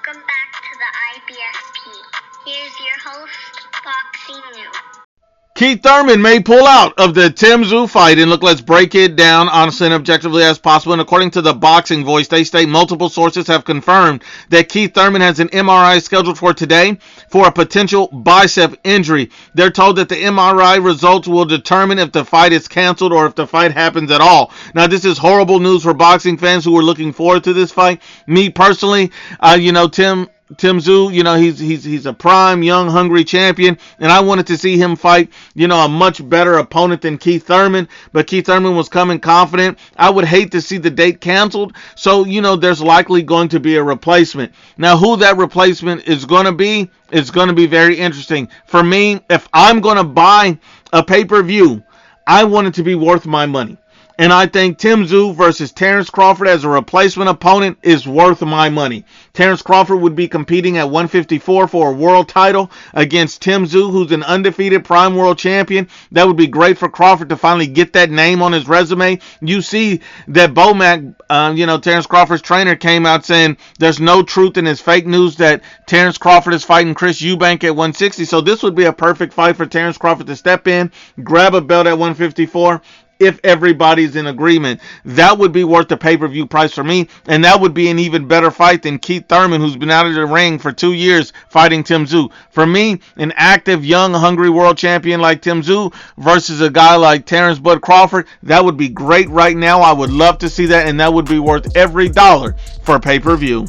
Welcome back to the IBFP. Here's your host, Boxing New. Keith Thurman may pull out of the Tszyu fight, and look, let's break it down honestly and objectively as possible. And according to the Boxing Voice, they state multiple sources have confirmed that Keith Thurman has an MRI scheduled for today for a potential bicep injury. They're told that the MRI results will determine if the fight is canceled or if the fight happens at all. Now, this is horrible news for boxing fans who are looking forward to this fight. Me personally, Tszyu, he's a prime, young, hungry champion, and I wanted to see him fight, a much better opponent than Keith Thurman, but Keith Thurman was coming confident. I would hate to see the date canceled, so, there's likely going to be a replacement. Now, who that replacement is going to be very interesting. For me, if I'm going to buy a pay-per-view, I want it to be worth my money. And I think Tszyu versus Terrence Crawford as a replacement opponent is worth my money. Terrence Crawford would be competing at 154 for a world title against Tszyu, who's an undefeated prime world champion. That would be great for Crawford to finally get that name on his resume. You see that Bomac, Terrence Crawford's trainer, came out saying there's no truth in his fake news that Terrence Crawford is fighting Chris Eubank at 160. So this would be a perfect fight for Terrence Crawford to step in, grab a belt at 154. If everybody's in agreement, that would be worth the pay-per-view price for me, and that would be an even better fight than Keith Thurman, who's been out of the ring for 2 years fighting Tszyu. For me, an active, young, hungry world champion like Tszyu versus a guy like Terrence Bud Crawford, that would be great right now. I would love to see that, and that would be worth every dollar for pay-per-view.